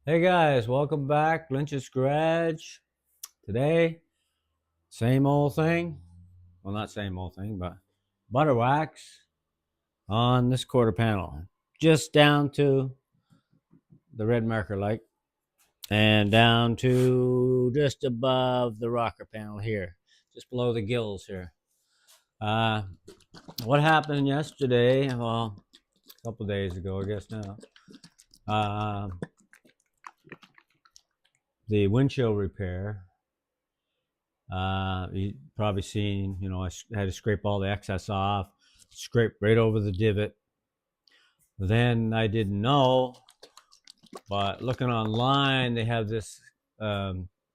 Hey guys, welcome back. Lynch's Garage. Today, same old thing. Well, not same old thing, but butter wax on this quarter panel. Just down to the red marker light and down to just above the rocker panel here, just below the gills here. Uh, what happened yesterday? Well, a couple days ago, I guess now. Uh, the windshield repair. You probably seen, I had to scrape all the excess off, scrape right over the divot. Then I didn't know, but looking online, they have this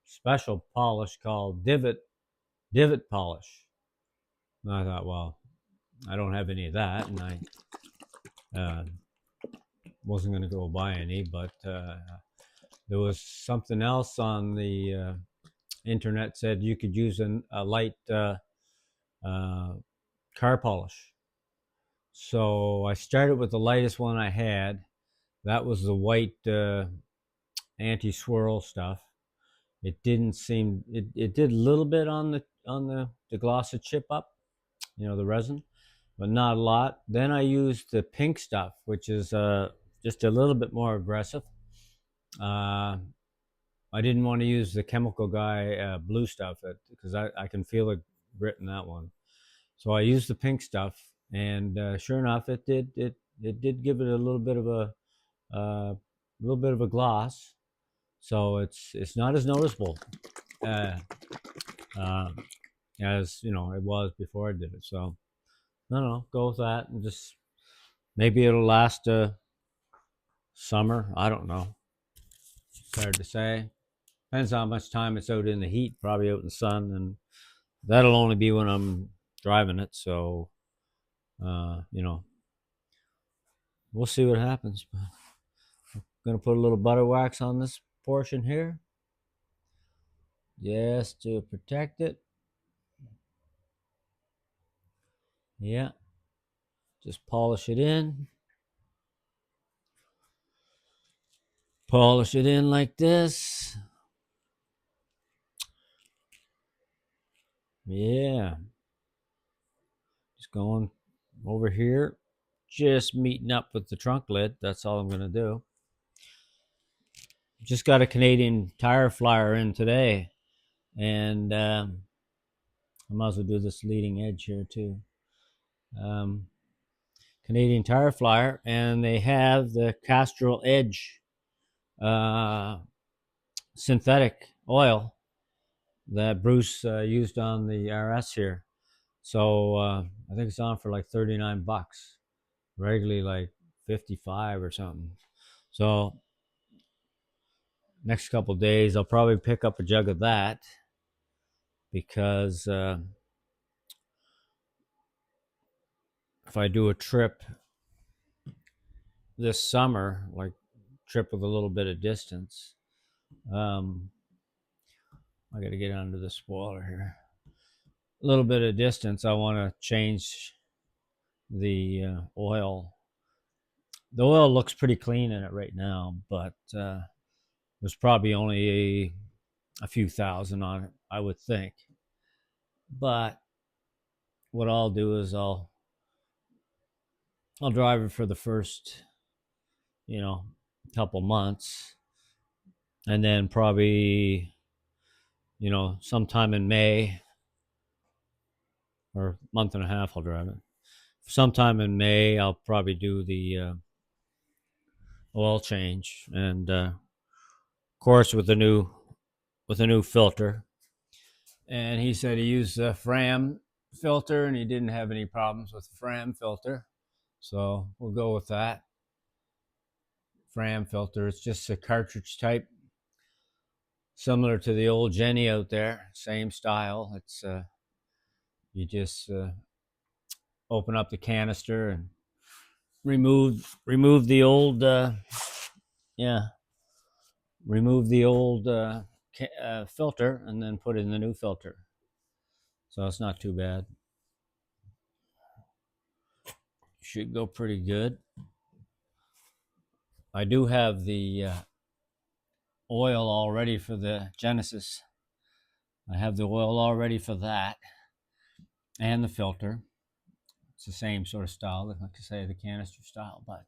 special polish called divot polish. And I thought, well, I don't have any of that, and I wasn't going to go buy any. But there was something else on the internet said you could use a light uh, car polish. So I started with the lightest one I had. That was the white anti-swirl stuff. It didn't seem it did a little bit on the gloss of chip up, the resin, but not a lot. Then I used the pink stuff, which is just a little bit more aggressive. Uh, I didn't want to use the chemical guy blue stuff because I can feel the grit in that one. So I used the pink stuff, and sure enough, it did give it a little bit of a gloss. So it's not as noticeable uh, uh, as it was before I did it. So I don't know, go with that, and just maybe it'll last summer. I don't know. It's hard to say. Depends how much time it's out in the heat, probably out in the sun, and that'll only be when I'm driving it. So we'll see what happens. But I'm gonna put a little butter wax on this portion here, just to protect it. Yeah, just polish it in. Polish it in like this. Yeah, just going over here, just meeting up with the trunk lid. That's all I'm gonna do. Just got a Canadian Tire flyer in today, and I might as well do this leading edge here too. Um, Canadian Tire flyer, and they have the Castrol Edge uh, synthetic oil that Bruce used on the RS here. So I think it's on for like 39 bucks, regularly like 55 or something. So next couple of days, I'll probably pick up a jug of that because if I do a trip this summer, like trip with a little bit of distance, um, I got to get under the spoiler here. A little bit of distance, I want to change the oil. The oil looks pretty clean in it right now, but there's probably only a few thousand on it, I would think. But what I'll do is I'll drive it for the first, you know, couple months, and then probably, sometime in May or month and a half, I'll drive it. Sometime in May, I'll probably do the oil change, and of course with a new filter. And he said he used a Fram filter, and he didn't have any problems with the Fram filter, so we'll go with that. Fram filter. It's just a cartridge type, similar to the old Jenny out there. Same style. It's you just open up the canister and remove the old yeah remove the old filter and then put in the new filter. So it's not too bad. Should go pretty good. I do have the oil all ready for the Genesis. I have the oil all ready for that, and the filter. It's the same sort of style, like I say, the canister style. But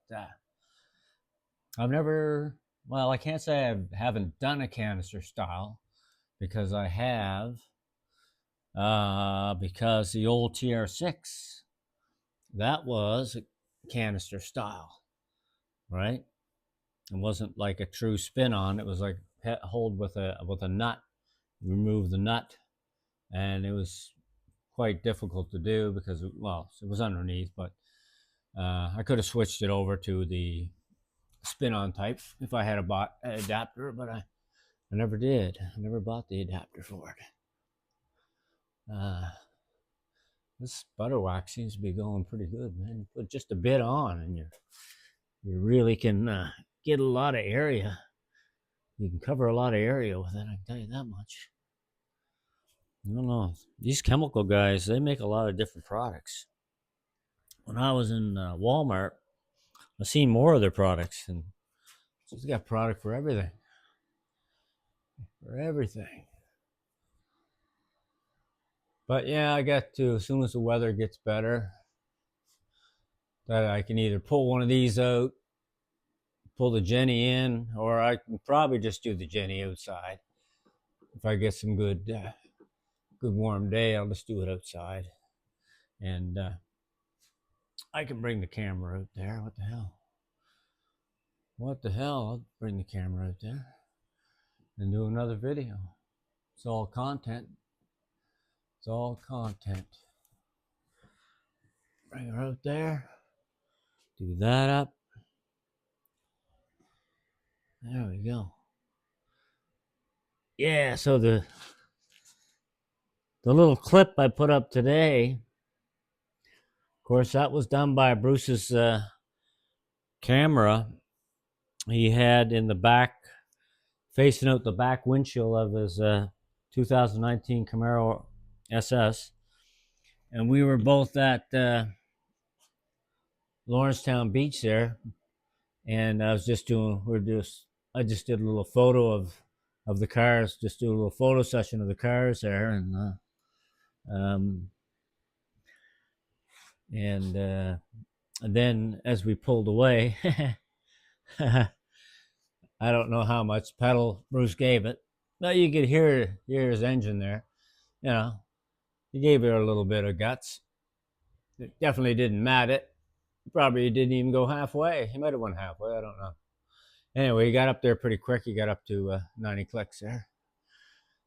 I've never, well, I can't say I haven't done a canister style, because I have, because the old TR6, that was a canister style, right? It wasn't like a true spin on. It was like hold with a nut, remove the nut, and it was quite difficult to do because, well, it was underneath. But I could have switched it over to the spin-on type if I had bought an adapter, but I never did. I never bought the adapter for it. This butter wax seems to be going pretty good, man. You put just a bit on, and you really can get a lot of area. You can cover a lot of area with it, I can tell you that much. I don't know. These chemical guys, they make a lot of different products. When I was in Walmart, I seen more of their products, and they got product for everything. For everything. But yeah, I got to, as soon as the weather gets better, that I can either pull one of these out, pull the Jenny in, or I can probably just do the Jenny outside. If I get some good warm day, I'll just do it outside. And I can bring the camera out there. What the hell? What the hell? I'll bring the camera out there and do another video. It's all content. It's all content. Bring her out there. Do that up. There we go. Yeah, so the little clip I put up today, of course, that was done by Bruce's camera. He had in the back, facing out the back windshield of his 2019 Camaro SS. And we were both at Lawrencetown Beach there. And I was just doing, I just did a little photo of the cars, just do a little photo session of the cars there. And then as we pulled away, I don't know how much pedal Bruce gave it, but you could hear his engine there. You know, he gave it a little bit of guts. It definitely didn't mat it. Probably didn't even go halfway. He might have went halfway. I don't know. Anyway, he got up there pretty quick. He got up to 90 clicks there.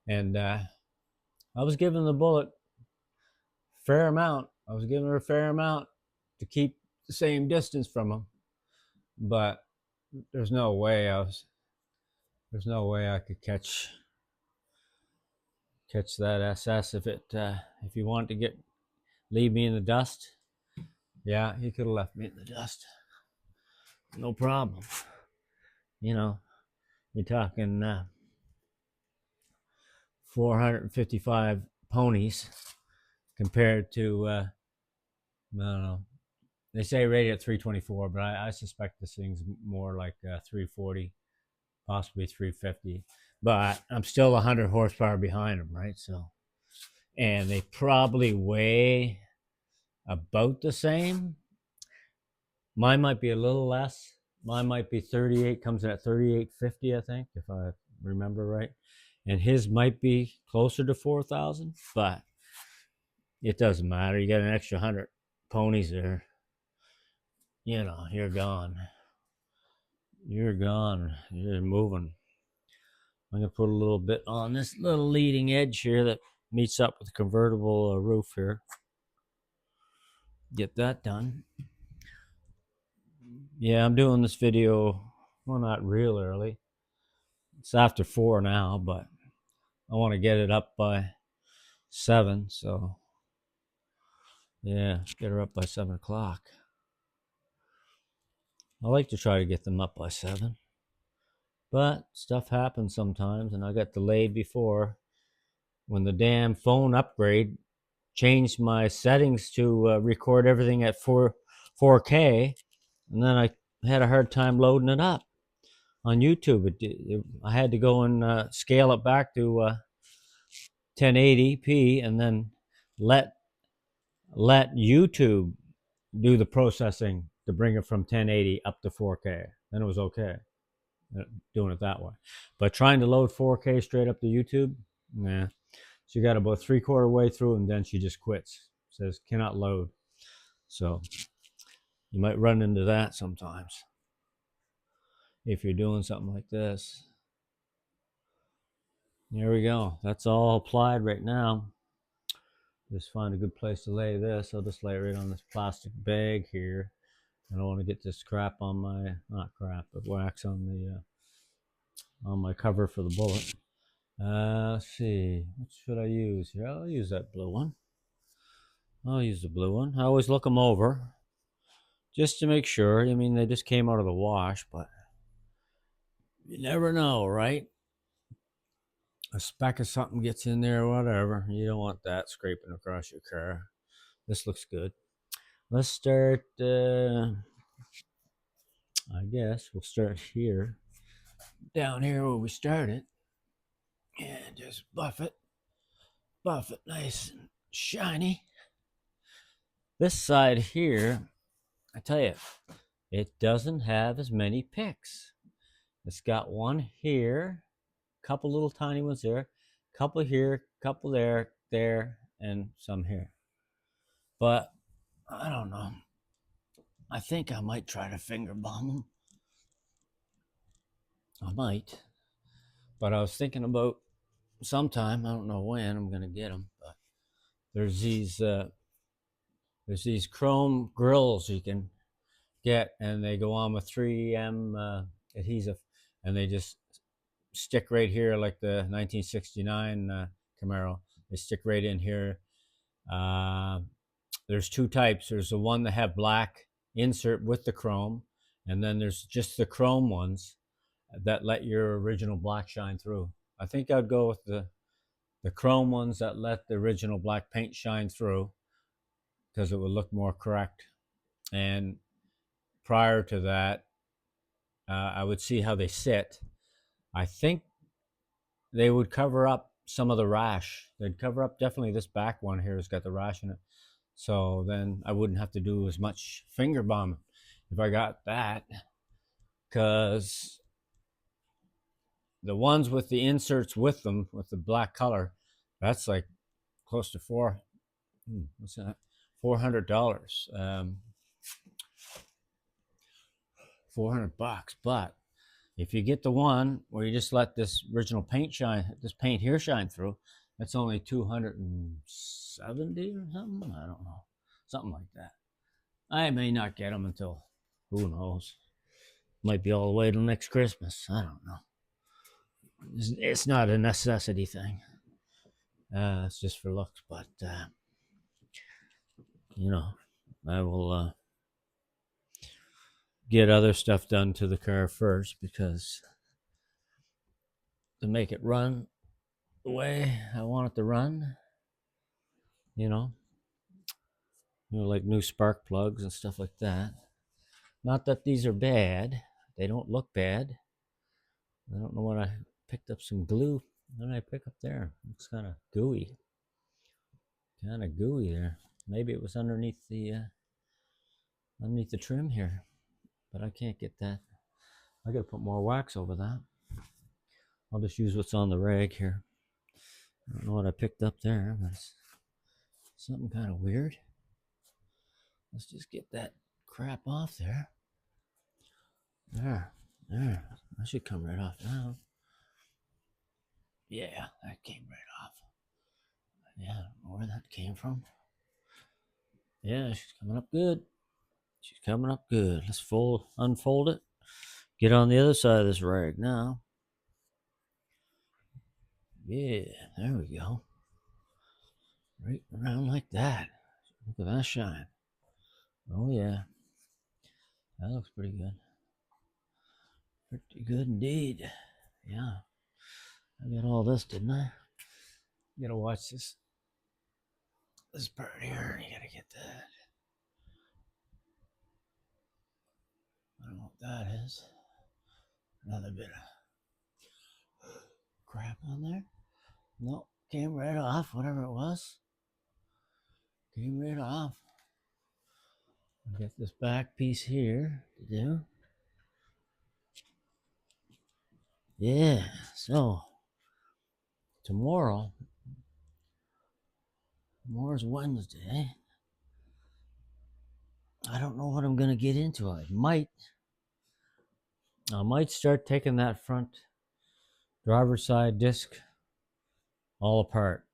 And I was giving the bullet a fair amount. I was giving her a fair amount to keep the same distance from him. But there's no way I could catch that SS if he wanted to leave me in the dust. Yeah, he could have left me in the dust. No problem. You know, you're talking 455 ponies compared to I don't know. They say rated at 324, but I suspect this thing's more like 340, possibly 350. But I'm still 100 horsepower behind them, right? So, and they probably weigh about the same. Mine might be a little less. Mine might be 38, comes in at 3850, I think, if I remember right. And his might be closer to 4,000, but it doesn't matter. You got an extra 100 ponies there. You know, you're gone. You're gone. You're moving. I'm going to put a little bit on this little leading edge here that meets up with the convertible roof here. Get that done. Yeah, I'm doing this video, well, not real early. It's after 4 now, but I want to get it up by 7, so yeah, get her up by 7 o'clock. I like to try to get them up by 7, but stuff happens sometimes, and I got delayed before when the damn phone upgrade changed my settings to record everything at 4K, and then I had a hard time loading it up. on YouTube. I had to go and scale it back to 1080p, and then let YouTube do the processing to bring it from 1080 up to 4K. Then it was okay doing it that way. But trying to load 4K straight up to YouTube, nah. She got about 3/4 way through, and then she just quits. Says cannot load. So you might run into that sometimes if you're doing something like this. There we go. That's all applied right now. Just find a good place to lay this. I'll just lay it right on this plastic bag here. I don't want to get this crap on my, not crap, but wax on my cover for the bullet. Let's see, what should I use here? I'll use that blue one. I'll use the blue one. I always look them over just to make sure. I mean, they just came out of the wash, but you never know, right? A speck of something gets in there or whatever. You don't want that scraping across your car. This looks good. Let's start, I guess we'll start here. Down here where we started. And just buff it nice and shiny. This side here, I tell you, it doesn't have as many picks. It's got one here, couple little tiny ones there, couple here, couple there, and some here. But I don't know. I think I might try to finger bomb them. I might. But I was thinking about sometime, I don't know when I'm gonna get them, but there's these chrome grills you can get, and they go on with 3M adhesive, and they just stick right here like the 1969 Camaro. They stick right in here. There's two types. There's the one that have black insert with the chrome, and then there's just the chrome ones that let your original black shine through. I think I'd go with the chrome ones that let the original black paint shine through, because it would look more correct. And prior to that, I would see how they sit. I think they would cover up some of the rash. They'd cover up definitely this back one here has got the rash in it. So then I wouldn't have to do as much finger bombing if I got that, because the ones with the inserts with them, with the black color, that's like close to what's that? $400. $400. But if you get the one where you just let this original paint here shine through, that's only 270 or something. I don't know, something like that. I may not get them until, who knows, might be all the way till next Christmas. I don't know. It's not a necessity thing. It's just for looks, but I will get other stuff done to the car first, because to make it run the way I want it to run, like new spark plugs and stuff like that. Not that these are bad. They don't look bad. I don't know what I picked up some glue. What did I pick up there? It's kind of gooey. There. Maybe it was underneath the trim here, but I can't get that. I gotta put more wax over that. I'll just use what's on the rag here. I don't know what I picked up there, but it's something kind of weird. Let's just get that crap off there. There. That should come right off now. Yeah, that came right off. Yeah, I don't know where that came from. Yeah, she's coming up good. Let's unfold it. Get on the other side of this rag now. Yeah, there we go. Right around like that. Look at that shine. Oh yeah. That looks pretty good. Pretty good indeed. Yeah. I got all this, didn't I? You gotta watch this part here. You gotta get that. I don't know what that is. Another bit of crap on there. No, came right off, whatever it was. Came right off. I'll get this back piece here to do. Yeah, so tomorrow's Wednesday. I don't know what I'm gonna get into. I might start taking that front driver's side disc all apart.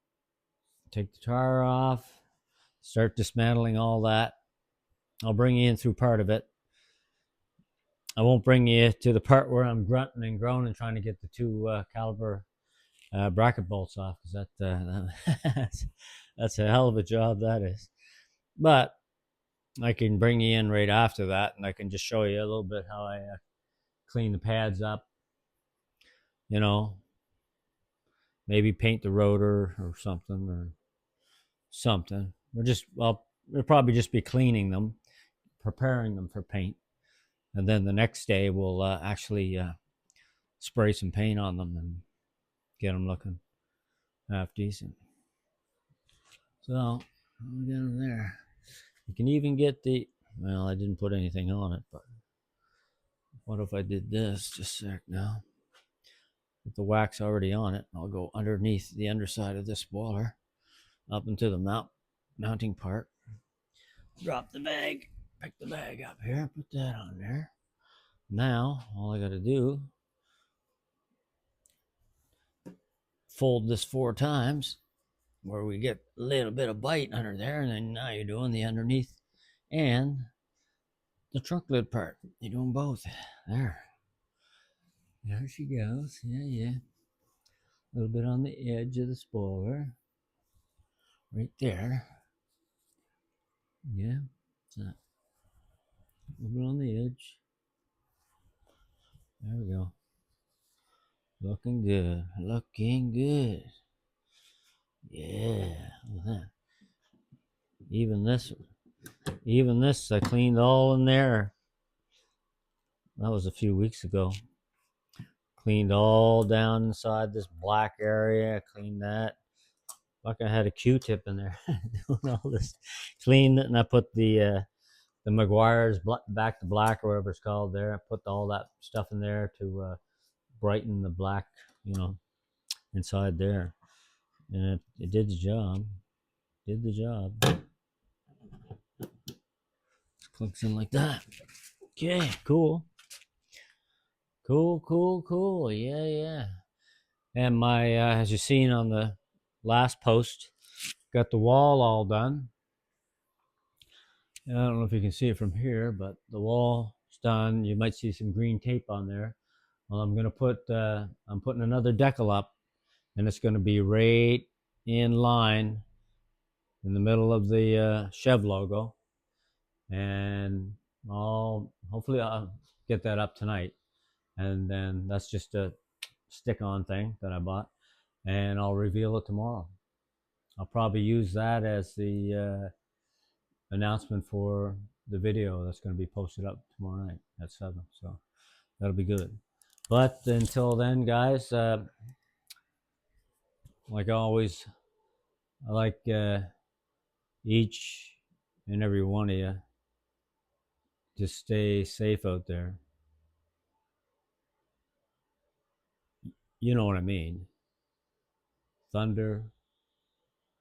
Take the tire off, start dismantling all that. I'll bring you in through part of it. I won't bring you to the part where I'm grunting and groaning trying to get the two caliber bracket bolts off, because that's a hell of a job that is. But I can bring you in right after that, and I can just show you a little bit how I clean the pads up. You know, maybe paint the rotor or something. We'll probably just be cleaning them, preparing them for paint, and then the next day we'll actually spray some paint on them and get them looking half decent. So I'll get them there. You can even get well, I didn't put anything on it, but what if I did this? Just a sec now. With the wax already on it, I'll go underneath the underside of this spoiler up into the mounting part. Drop the bag, pick the bag up here, put that on there. Now, all I got to do, fold this 4 times where we get a little bit of bite under there, and then now you're doing the underneath and the trunk lid part. You're doing both. There she goes. Yeah. A little bit on the edge of the spoiler. Right there. Yeah. A little bit on the edge. There we go. Looking good. Looking good. Yeah. Look at that. Even this I cleaned all in there. That was a few weeks ago. Cleaned all down inside this black area. Cleaned that. Like I had a Q-tip in there doing all this. Cleaned it, and I put the Meguiar's back to black, or whatever it's called there. I put all that stuff in there to brighten the black, inside there. And it did the job. Just clicks in like that. Okay, cool. Yeah. And my, as you've seen on the last post, got the wall all done. I don't know if you can see it from here, but the wall's done. You might see some green tape on there. Well, I'm putting another decal up, and it's going to be right in line in the middle of the Chev logo. And hopefully I'll get that up tonight. And then that's just a stick-on thing that I bought, and I'll reveal it tomorrow. I'll probably use that as the announcement for the video that's going to be posted up tomorrow night at 7. So that'll be good. But until then, guys, like always, I like each and every one of you to stay safe out there. You know what I mean. Thunder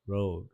Road.